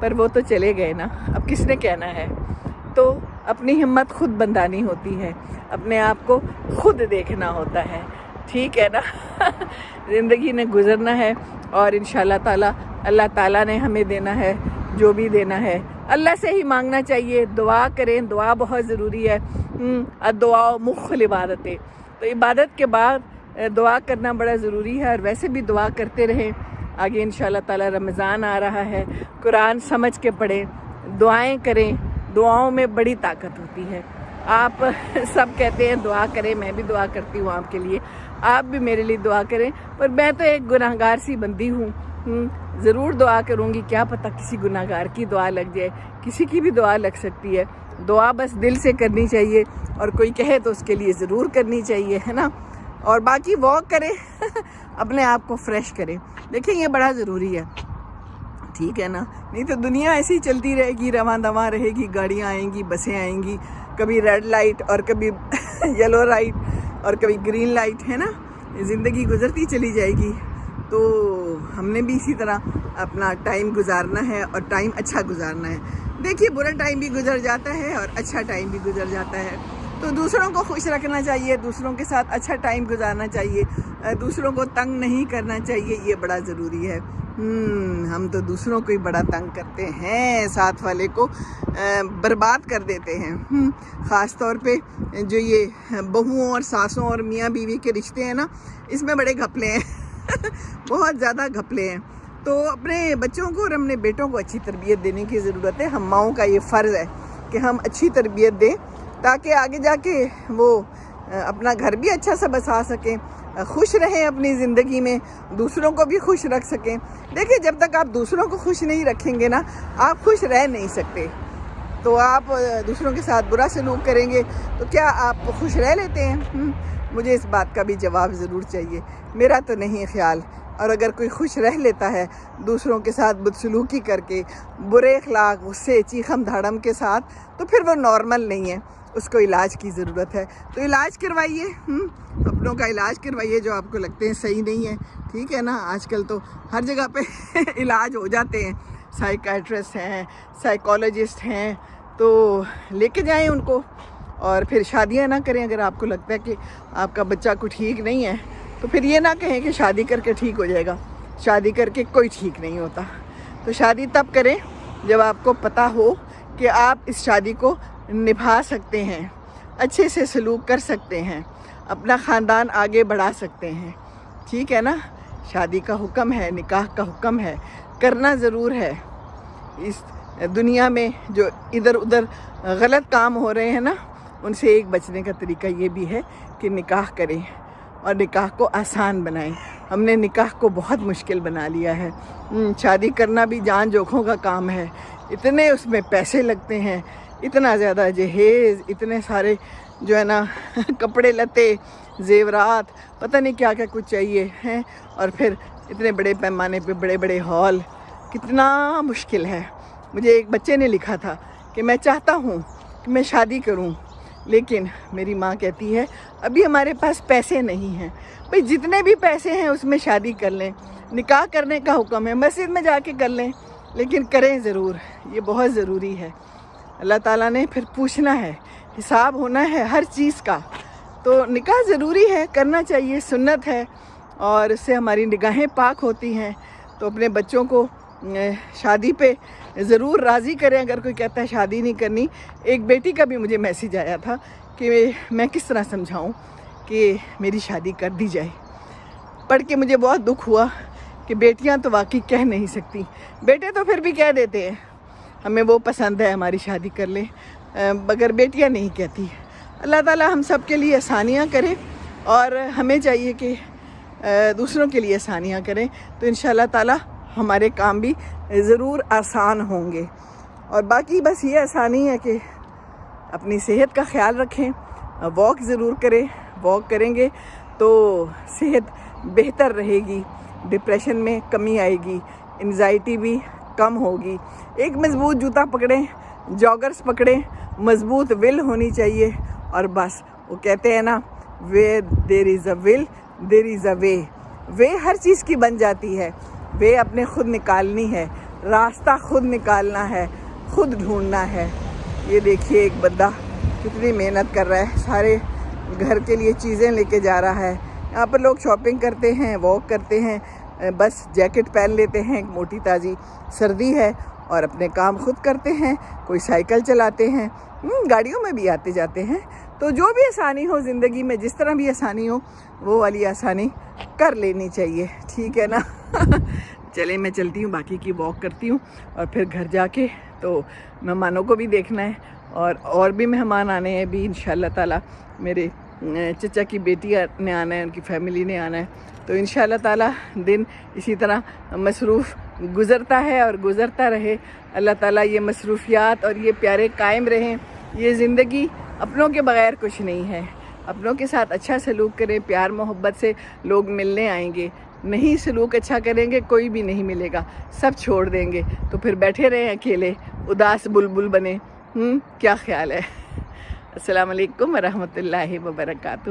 پر وہ تو چلے گئے نا، اب کس نے کہنا ہے؟ تو اپنی ہمت خود بندانی ہوتی ہے، اپنے آپ کو خود دیکھنا ہوتا ہے، ٹھیک ہے نا؟ زندگی نے گزرنا ہے اور انشاءاللہ تعالیٰ اللہ تعالیٰ نے ہمیں دینا ہے جو بھی دینا ہے، اللہ سے ہی مانگنا چاہیے، دعا کریں، دعا بہت ضروری ہے۔ دعا مخ العبادت ہے، تو عبادت کے بعد دعا کرنا بڑا ضروری ہے، اور ویسے بھی دعا کرتے رہیں۔ آگے انشاءاللہ تعالیٰ رمضان آ رہا ہے، قرآن سمجھ کے پڑھیں، دعائیں کریں، دعاؤں میں بڑی طاقت ہوتی ہے۔ آپ سب کہتے ہیں دعا کریں، میں بھی دعا کرتی ہوں آپ کے لیے، آپ بھی میرے لیے دعا کریں، پر میں تو ایک گناہ گار سی بندی ہوں، ضرور دعا کروں گی، کیا پتہ کسی گناہ گار کی دعا لگ جائے، کسی کی بھی دعا لگ سکتی ہے۔ دعا بس دل سے کرنی چاہیے، اور کوئی کہے تو اس کے لیے ضرور کرنی چاہیے، ہے نا؟ اور باقی واک کریں، اپنے آپ کو فریش کریں، دیکھیں یہ بڑا ضروری ہے، ٹھیک ہے نا؟ نہیں تو دنیا ایسی چلتی رہے گی، رواں دواں رہے گی، گاڑیاں آئیں گی، بسیں آئیں گی، کبھی ریڈ لائٹ اور کبھی یلو لائٹ اور کبھی گرین لائٹ، ہے نا؟ زندگی گزرتی چلی جائے گی، تو ہم نے بھی اسی طرح اپنا ٹائم گزارنا ہے، اور ٹائم اچھا گزارنا ہے۔ دیکھیے برا ٹائم بھی گزر جاتا ہے اور اچھا ٹائم بھی گزر جاتا ہے، تو دوسروں کو خوش رکھنا چاہیے، دوسروں کے ساتھ اچھا ٹائم گزارنا چاہیے، دوسروں کو تنگ نہیں کرنا چاہیے، یہ بڑا ضروری ہے۔ ہم تو دوسروں کو ہی بڑا تنگ کرتے ہیں، ساتھ والے کو برباد کر دیتے ہیں، خاص طور پہ جو یہ بہوؤں اور ساسوں اور میاں بیوی کے رشتے ہیں نا، اس میں بڑے گھپلے ہیں، بہت زیادہ گھپلے ہیں۔ تو اپنے بچوں کو اور اپنے بیٹوں کو اچھی تربیت دینے کی ضرورت ہے، ہم ماؤں کا یہ فرض ہے کہ ہم اچھی تربیت دیں، تاکہ آگے جا کے وہ اپنا گھر بھی اچھا سا بسا سکیں، خوش رہیں اپنی زندگی میں، دوسروں کو بھی خوش رکھ سکیں۔ دیکھیں جب تک آپ دوسروں کو خوش نہیں رکھیں گے نا، آپ خوش رہ نہیں سکتے۔ تو آپ دوسروں کے ساتھ برا سلوک کریں گے تو کیا آپ خوش رہ لیتے ہیں؟ مجھے اس بات کا بھی جواب ضرور چاہیے، میرا تو نہیں خیال۔ اور اگر کوئی خوش رہ لیتا ہے دوسروں کے ساتھ بدسلوکی کر کے، برے اخلاق، غصے، چیخم دھاڑم کے ساتھ، تو پھر وہ نارمل نہیں ہے، اس کو علاج کی ضرورت ہے۔ تو علاج کروائیے، اپنوں کا علاج کروائیے جو آپ کو لگتے ہیں صحیح نہیں ہے، ٹھیک ہے نا؟ آج کل تو ہر جگہ پہ علاج ہو جاتے ہیں، سائیکیٹرسٹ ہیں، سائیکالوجسٹ ہیں، تو لے کے جائیں ان کو، اور پھر شادیاں نہ کریں۔ اگر آپ کو لگتا ہے کہ آپ کا بچہ کو ٹھیک نہیں ہے، تو پھر یہ نہ کہیں کہ شادی کر کے ٹھیک ہو جائے گا، شادی کر کے کوئی ٹھیک نہیں ہوتا۔ تو شادی تب کریں جب آپ کو پتہ ہو کہ آپ اس شادی کو نبھا سکتے ہیں، اچھے سے سلوک کر سکتے ہیں، اپنا خاندان آگے بڑھا سکتے ہیں، ٹھیک ہے نا؟ شادی کا حکم ہے، نکاح کا حکم ہے، کرنا ضرور ہے۔ اس دنیا میں جو ادھر ادھر غلط کام ہو رہے ہیں نا، ان سے ایک بچنے کا طریقہ یہ بھی ہے کہ نکاح کریں اور نکاح کو آسان بنائیں۔ ہم نے نکاح کو بہت مشکل بنا لیا ہے، شادی کرنا بھی جان جوکھوں کا کام ہے، اتنے اس میں پیسے لگتے ہیں، اتنا زیادہ جہیز، اتنے سارے جو ہے نا کپڑے لتے، زیورات، پتہ نہیں کیا کیا کچھ چاہیے ہیں، اور پھر اتنے بڑے پیمانے پہ بڑے بڑے ہال، کتنا مشکل ہے۔ مجھے ایک بچے نے لکھا تھا کہ میں چاہتا ہوں کہ میں شادی کروں، لیکن میری ماں کہتی ہے ابھی ہمارے پاس پیسے نہیں ہیں۔ بھئی جتنے بھی پیسے ہیں اس میں شادی کر لیں، نکاح کرنے کا حکم ہے، مسجد میں جا کے کر لیں، لیکن کریں ضرور، یہ بہت ضروری ہے۔ اللہ تعالیٰ نے پھر پوچھنا ہے، حساب ہونا ہے ہر چیز کا، تو نکاح ضروری ہے، کرنا چاہیے، سنت ہے، اور اس سے ہماری نگاہیں پاک ہوتی ہیں۔ تو اپنے بچوں کو شادی پہ ضرور راضی کریں۔ اگر کوئی کہتا ہے شادی نہیں کرنی، ایک بیٹی کا بھی مجھے میسیج آیا تھا کہ میں کس طرح سمجھاؤں کہ میری شادی کر دی جائے۔ پڑھ کے مجھے بہت دکھ ہوا کہ بیٹیاں تو واقعی کہہ نہیں سکتی، بیٹے تو پھر بھی کہہ دیتے ہیں ہمیں وہ پسند ہے، ہماری شادی کر لیں، مگر بیٹیاں نہیں کہتی۔ اللہ تعالیٰ ہم سب کے لیے آسانیاں کرے، اور ہمیں چاہیے کہ دوسروں کے لیے آسانیاں کریں، تو انشاءاللہ تعالیٰ ہمارے کام بھی ضرور آسان ہوں گے۔ اور باقی بس یہ آسانی ہے کہ اپنی صحت کا خیال رکھیں، واک ضرور کریں، واک کریں گے تو صحت بہتر رہے گی، ڈپریشن میں کمی آئے گی، انزائٹی بھی کم ہوگی۔ ایک مضبوط جوتا پکڑیں، جاگرز پکڑیں، مضبوط ول ہونی چاہیے، اور بس وہ کہتے ہیں نا where there is a will there is a way، وے ہر چیز کی بن جاتی ہے، وے اپنے خود نکالنی ہے، راستہ خود نکالنا ہے، خود ڈھونڈنا ہے۔ یہ دیکھیے ایک بندہ کتنی محنت کر رہا ہے، سارے گھر کے لیے چیزیں لے کے جا رہا ہے۔ یہاں پر لوگ شاپنگ کرتے ہیں، واک کرتے ہیں، بس جیکٹ پہن لیتے ہیں، ایک موٹی تازی سردی ہے، اور اپنے کام خود کرتے ہیں۔ کوئی سائیکل چلاتے ہیں، گاڑیوں میں بھی آتے جاتے ہیں۔ تو جو بھی آسانی ہو زندگی میں، جس طرح بھی آسانی ہو، وہ والی آسانی کر لینی چاہیے، ٹھیک ہے نا؟ چلیں میں چلتی ہوں، باقی کی واک کرتی ہوں، اور پھر گھر جا کے تو مہمانوں کو بھی دیکھنا ہے، اور بھی مہمان آنے ہیں بھی انشاءاللہ تعالیٰ۔ میرے چچا کی بیٹی نے آنا ہے، ان کی فیملی نے آنا ہے، تو انشاءاللہ تعالیٰ دن اسی طرح مصروف گزرتا ہے اور گزرتا رہے۔ اللہ تعالیٰ یہ مصروفیات اور یہ پیارے قائم رہیں۔ یہ زندگی اپنوں کے بغیر کچھ نہیں ہے۔ اپنوں کے ساتھ اچھا سلوک کریں، پیار محبت سے لوگ ملنے آئیں گے۔ نہیں سلوک اچھا کریں گے، کوئی بھی نہیں ملے گا، سب چھوڑ دیں گے، تو پھر بیٹھے رہیں اکیلے، اداس بلبل بنے۔ کیا خیال ہے؟ السلام علیکم ورحمۃ اللہ وبرکاتہ۔